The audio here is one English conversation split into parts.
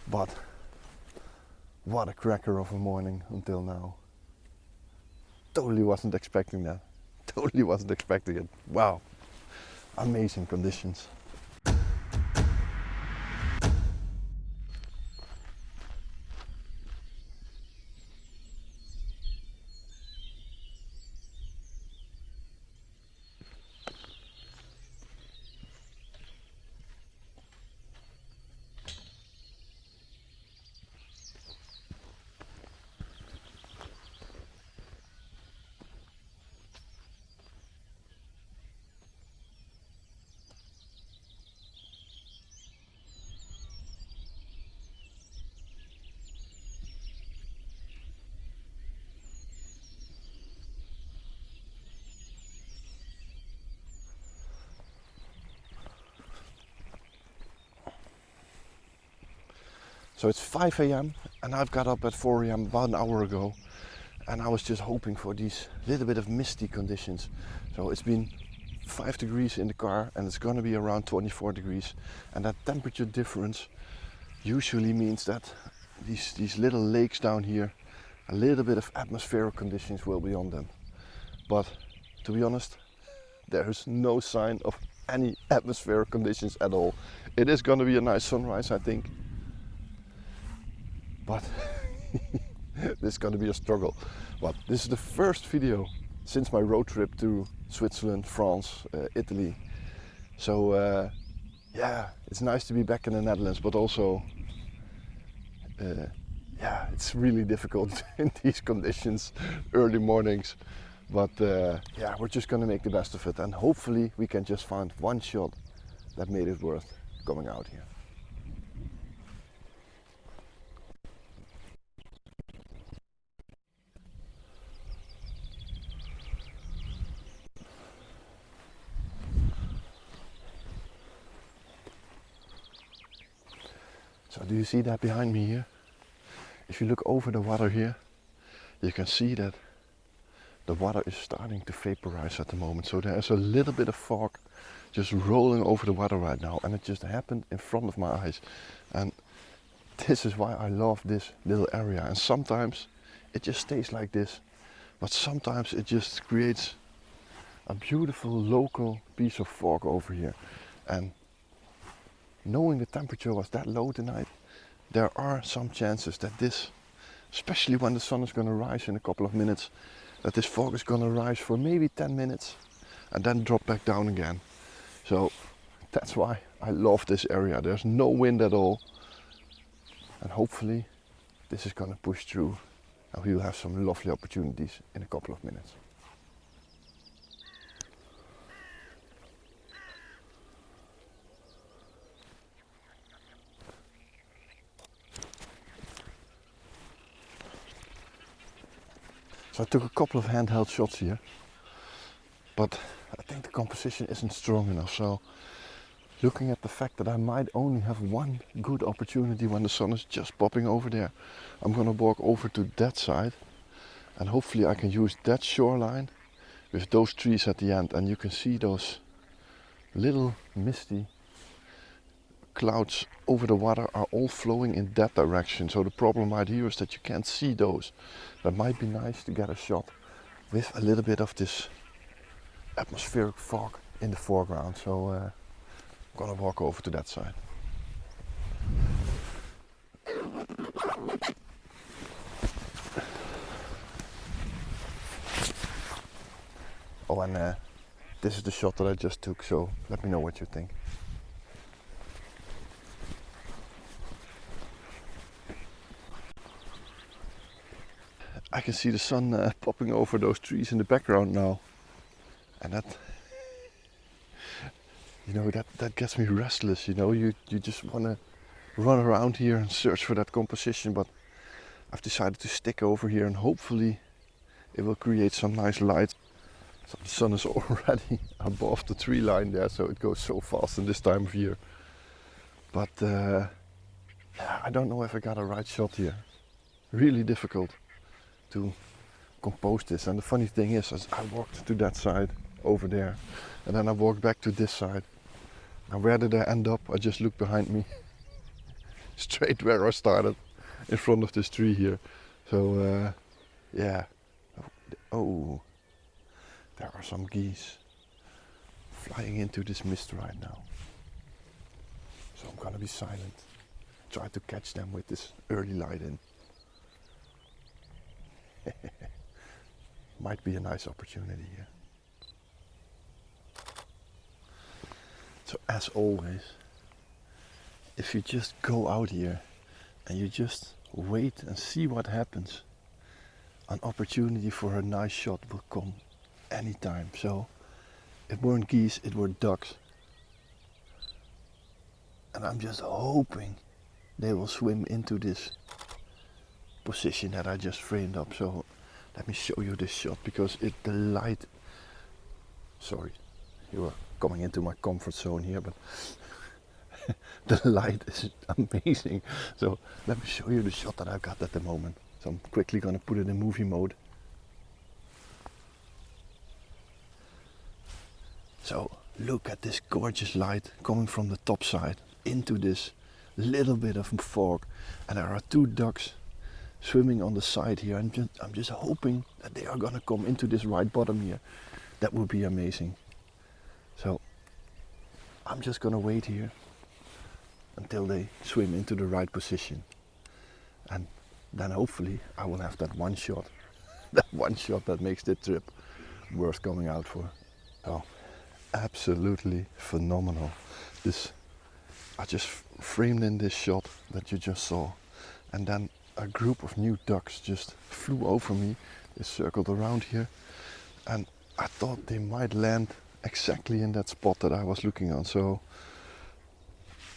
But what a cracker of a morning until now. Totally wasn't expecting that. Totally wasn't expecting it. Wow, amazing conditions. So it's 5 a.m. and I've got up at 4 a.m. about an hour ago, and I was just hoping for these little bit of misty conditions. So it's been 5 degrees in the car and it's gonna be around 24 degrees, and that temperature difference usually means that these little lakes down here, a little bit of atmospheric conditions will be on them. But to be honest, there's no sign of any atmospheric conditions at all. It is gonna be a nice sunrise, I think, but this is going to be a struggle. But this is the first video since my road trip to Switzerland, France, Italy. So yeah, it's nice to be back in the Netherlands, but also yeah, it's really difficult in these conditions, early mornings. But yeah, we're just going to make the best of it, and hopefully we can just find one shot that made it worth coming out here. So do you see that behind me here? If you look over the water here, you can see that the water is starting to vaporize at the moment. So there's a little bit of fog just rolling over the water right now, and it just happened in front of my eyes. And this is why I love this little area. And sometimes it just stays like this, but sometimes it just creates a beautiful local piece of fog over here. And knowing the temperature was that low tonight, there are some chances that this, especially when the sun is going to rise in a couple of minutes, that this fog is going to rise for maybe 10 minutes and then drop back down again. So that's why I love this area. There's no wind at all, and hopefully this is going to push through and we will have some lovely opportunities in a couple of minutes. So I took a couple of handheld shots here, but I think the composition isn't strong enough. So looking at the fact that I might only have one good opportunity when the sun is just popping over there, I'm gonna walk over to that side, and hopefully I can use that shoreline with those trees at the end, and you can see those little misty clouds over the water are all flowing in that direction. So the problem right here is that you can't see those. That might be nice to get a shot with a little bit of this atmospheric fog in the foreground. So I'm gonna walk over to that side. Oh, and this is the shot that I just took, so let me know what you think. I can see the sun popping over those trees in the background now, and that, you know, that gets me restless. You know, you just want to run around here and search for that composition, but I've decided to stick over here and hopefully it will create some nice light. So the sun is already above the tree line there, so it goes so fast in this time of year. But yeah, I don't know if I got a right shot here. Really difficult to compose this. And the funny thing is, as I walked to that side over there, and then I walked back to this side, and where did I end up? I just looked behind me straight where I started, in front of this tree here. So yeah. Oh, there are some geese flying into this mist right now. So I'm gonna be silent. Try to catch them with this early light in. Might be a nice opportunity here. So as always, if you just go out here and you just wait and see what happens, an opportunity for a nice shot will come anytime. So it weren't geese, it were ducks. And I'm just hoping they will swim into this position that I just framed up. So let me show you this shot, because the light, sorry, you are coming into my comfort zone here, but the light is amazing. So let me show you the shot that I've got at the moment. So I'm quickly gonna put it in movie mode. So look at this gorgeous light coming from the top side into this little bit of fog, and there are two ducks swimming on the side here, and I'm just hoping that they are gonna come into this right bottom here. That would be amazing. So I'm just gonna wait here until they swim into the right position, and then hopefully I will have that one shot, that one shot that makes the trip worth going out for. Oh, absolutely phenomenal. This, I just framed in this shot that you just saw, and then a group of new ducks just flew over me. They circled around here, and I thought they might land exactly in that spot that I was looking on. So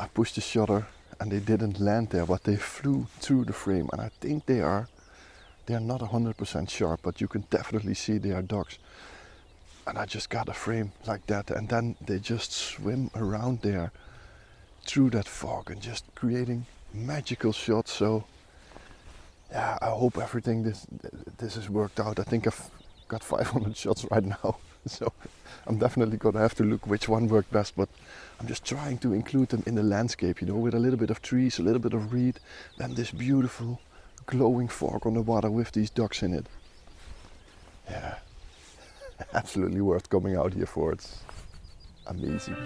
I pushed the shutter and they didn't land there, but they flew through the frame, and I think they are not 100% sharp, but you can definitely see they are ducks. And I just got a frame like that, and then they just swim around there through that fog and just creating magical shots. So yeah, I hope everything this has worked out. I think I've got 500 shots right now, so I'm definitely gonna have to look which one worked best, but I'm just trying to include them in the landscape, you know, with a little bit of trees, a little bit of reed, then this beautiful glowing fog on the water with these ducks in it. Yeah, absolutely worth coming out here for. It's amazing.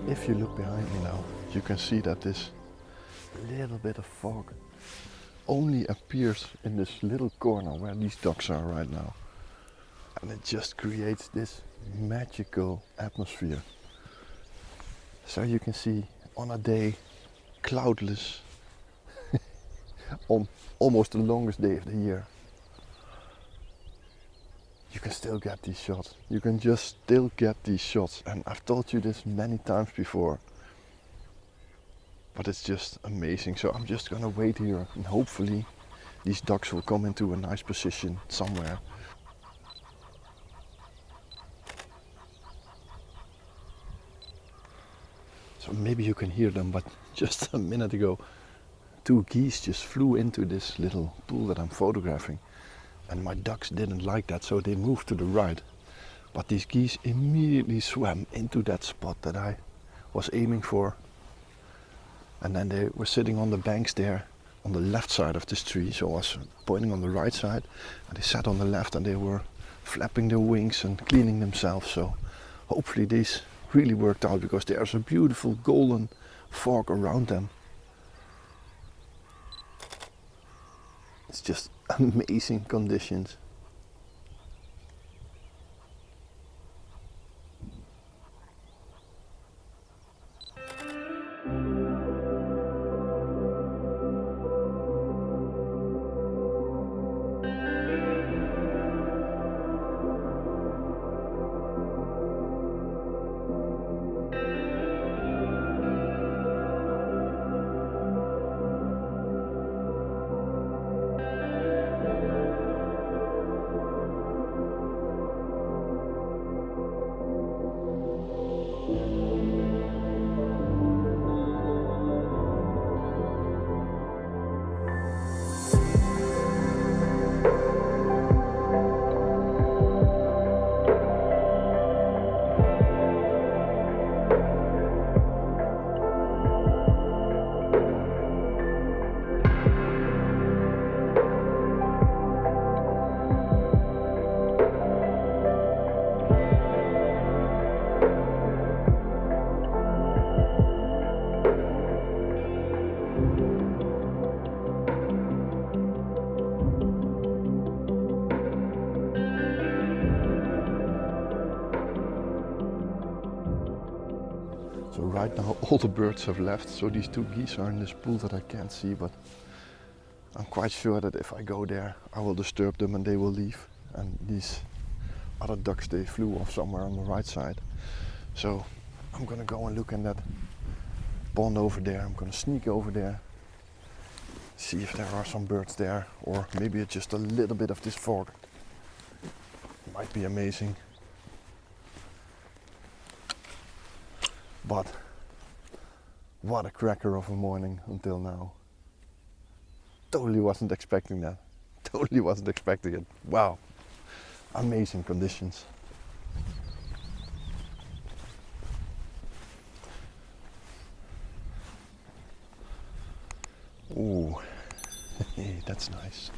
If you look behind me now, you can see that this little bit of fog only appears in this little corner where these ducks are right now. And it just creates this magical atmosphere. So you can see on a day cloudless, on almost the longest day of the year, you can still get these shots. You can just still get these shots. And I've told you this many times before, but it's just amazing. So I'm just gonna wait here, and hopefully these ducks will come into a nice position somewhere. So maybe you can hear them, but just a minute ago, 2 geese just flew into this little pool that I'm photographing. And my ducks didn't like that, so they moved to the right. But these geese immediately swam into that spot that I was aiming for. And then they were sitting on the banks there on the left side of this tree. So I was pointing on the right side, and they sat on the left and they were flapping their wings and cleaning themselves. So hopefully this really worked out, because there's a beautiful golden fog around them. It's just amazing conditions. So right now all the birds have left, so these 2 geese are in this pool that I can't see, but I'm quite sure that if I go there I will disturb them and they will leave. And these other ducks, they flew off somewhere on the right side. So I'm gonna go and look in that pond over there. I'm gonna sneak over there, see if there are some birds there, or maybe it's just a little bit of this fog. It might be amazing. But what a cracker of a morning until now. Totally wasn't expecting that. Totally wasn't expecting it. Wow. Amazing conditions. Ooh. That's nice.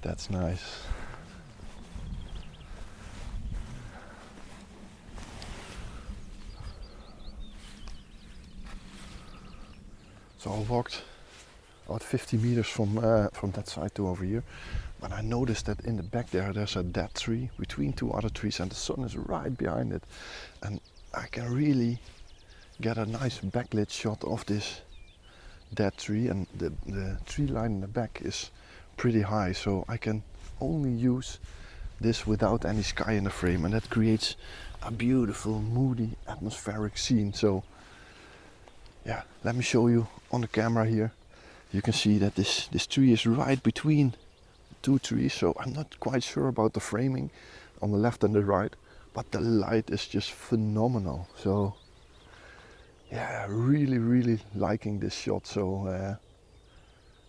That's nice. So I walked about 50 meters from that side to over here, but I noticed that in the back there's a dead tree between 2 other trees, and the sun is right behind it, and I can really get a nice backlit shot of this dead tree, and the tree line in the back is pretty high, so I can only use this without any sky in the frame, and that creates a beautiful, moody, atmospheric scene. So yeah, let me show you on the camera here. You can see that this tree is right between 2 trees, so I'm not quite sure about the framing on the left and the right, but the light is just phenomenal. So yeah, really liking this shot. So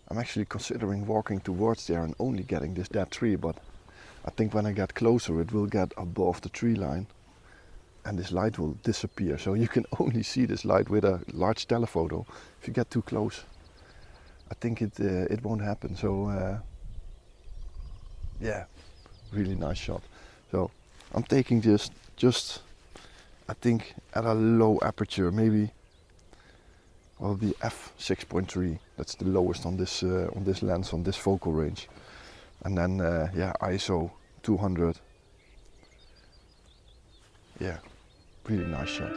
I'm actually considering walking towards there and only getting this dead tree, but I think when I get closer it will get above the tree line and this light will disappear. So you can only see this light with a large telephoto. If you get too close, I think it won't happen. So yeah, really nice shot. So I'm taking just I think at a low aperture, maybe well the f6.3. That's the lowest on this lens, on this focal range, and then yeah, ISO 200. Yeah, really nice shot.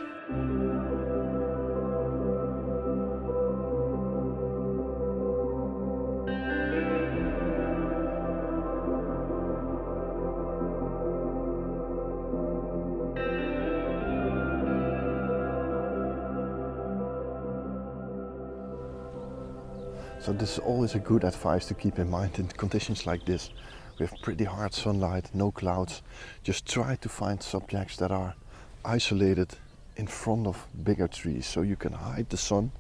So this is always a good advice to keep in mind in conditions like this. We have pretty hard sunlight, no clouds. Just try to find subjects that are isolated in front of bigger trees, so you can hide the sun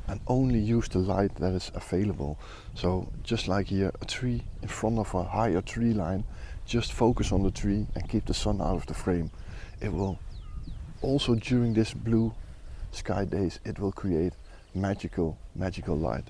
and only use the light that is available. So just like here, a tree in front of a higher tree line, just focus on the tree and keep the sun out of the frame. It will also, during this blue sky days, it will create magical light.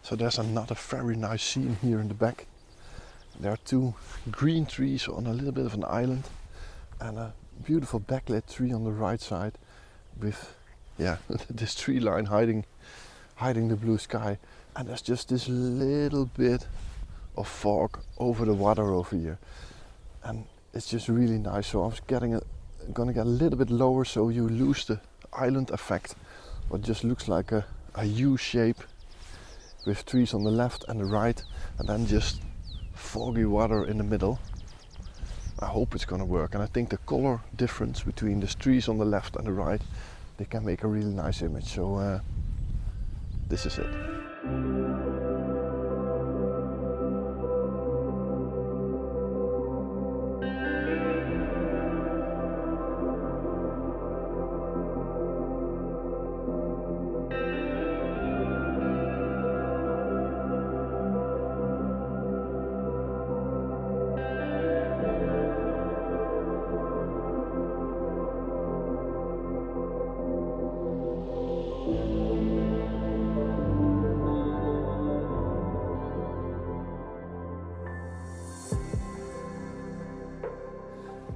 So there's another very nice scene here in the back. There are two green trees on a little bit of an island and a beautiful backlit tree on the right side with this tree line hiding the blue sky, and there's just this little bit of fog over the water over here, and it's just really nice. So I was gonna get a little bit lower so you lose the island effect, what just looks like a U shape with trees on the left and the right, and then just foggy water in the middle. I hope it's gonna work, and I think the color difference between the trees on the left and the right, they can make a really nice image. So this is it.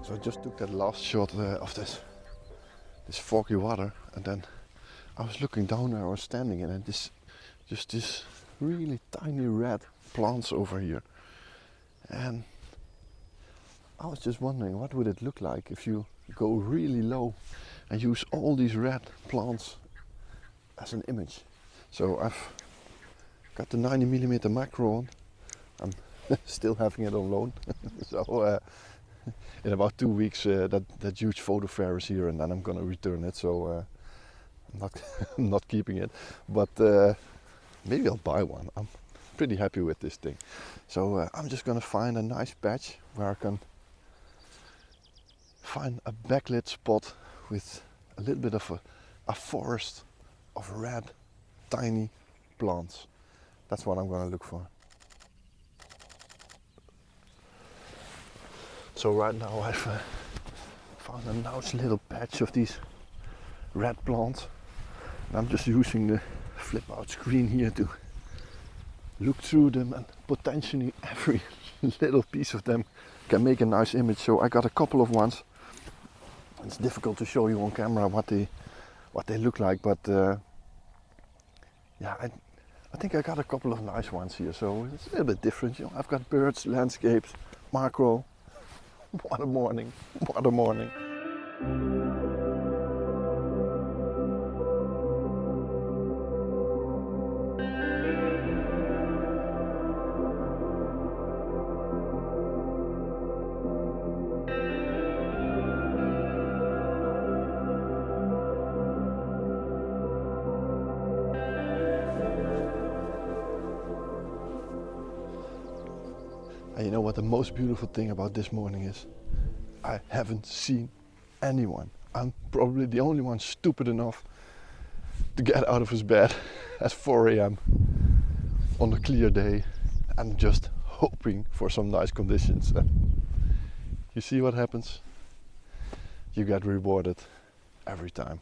So I just took that last shot of this foggy water, and then I was looking down where I was standing, and this really tiny red plants over here, and I was just wondering what would it look like if you go really low and use all these red plants as an image. So I've got the 90mm macro on. I'm still having it on loan. So in about 2 weeks that huge photo fair is here, and then I'm gonna return it. So I'm not keeping it, but maybe I'll buy one. I'm pretty happy with this thing. So I'm just gonna find a nice patch where I can find a backlit spot with a little bit of a forest of red tiny plants. That's what I'm gonna look for. So right now I've found a nice little patch of these red plants, and I'm just using the flip out screen here to look through them, and potentially every little piece of them can make a nice image. So I got a couple of ones. It's difficult to show you on camera what they look like, but I think I got a couple of nice ones here. So it's a little bit different. I've got birds, landscapes, macro. What a morning, what a morning. And you know what the most beautiful thing about this morning is? I haven't seen anyone. I'm probably the only one stupid enough to get out of his bed at 4 a.m. on a clear day and just hoping for some nice conditions. And you see what happens? You get rewarded every time.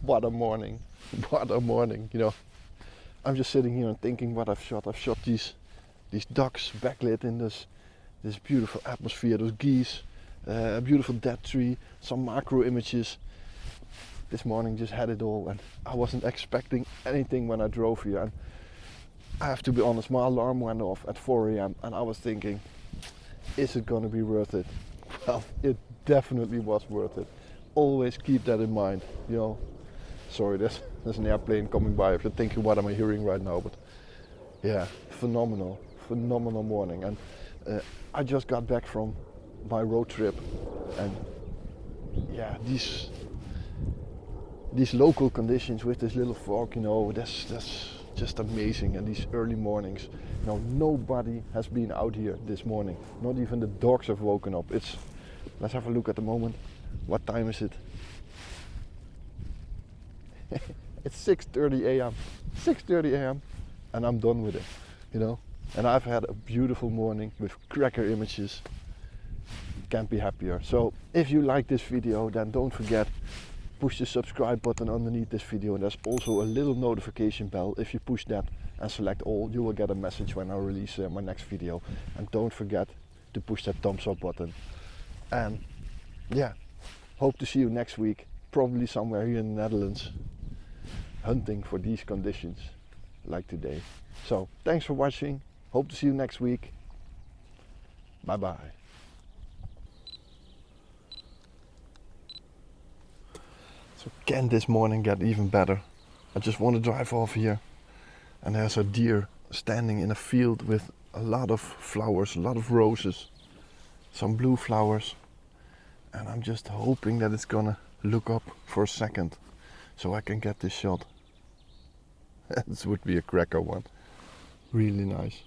What a morning, what a morning. You know, I'm just sitting here and thinking what I've shot. I've shot these ducks backlit in this this beautiful atmosphere, those geese, a beautiful dead tree, some macro images. This morning just had it all, and I wasn't expecting anything when I drove here. And I have to be honest, my alarm went off at 4 a.m. and I was thinking, is it gonna be worth it? Well, it definitely was worth it. Always keep that in mind, you know. Sorry, there's an airplane coming by. If you're thinking, what am I hearing right now? But yeah, phenomenal morning. And I just got back from my road trip, and yeah, these local conditions with this little fog, you know, that's just amazing. And these early mornings, you know, nobody has been out here this morning. Not even the dogs have woken up. Let's have a look at the moment. What time is it? It's 6:30 a.m. 6:30 a.m. and I'm done with it, you know. And I've had a beautiful morning with cracker images. Can't be happier. So if you like this video, then don't forget, push the subscribe button underneath this video, and there's also a little notification bell. If you push that and select all, you will get a message when I release my next video. And don't forget to push that thumbs up button. And yeah, hope to see you next week, probably somewhere here in the Netherlands, hunting for these conditions like today. So thanks for watching. Hope to see you next week. Bye bye. So can this morning get even better? I just want to drive off here, and there's a deer standing in a field with a lot of flowers, a lot of roses, some blue flowers, and I'm just hoping that it's gonna look up for a second so I can get this shot. This would be a cracker one. Really nice.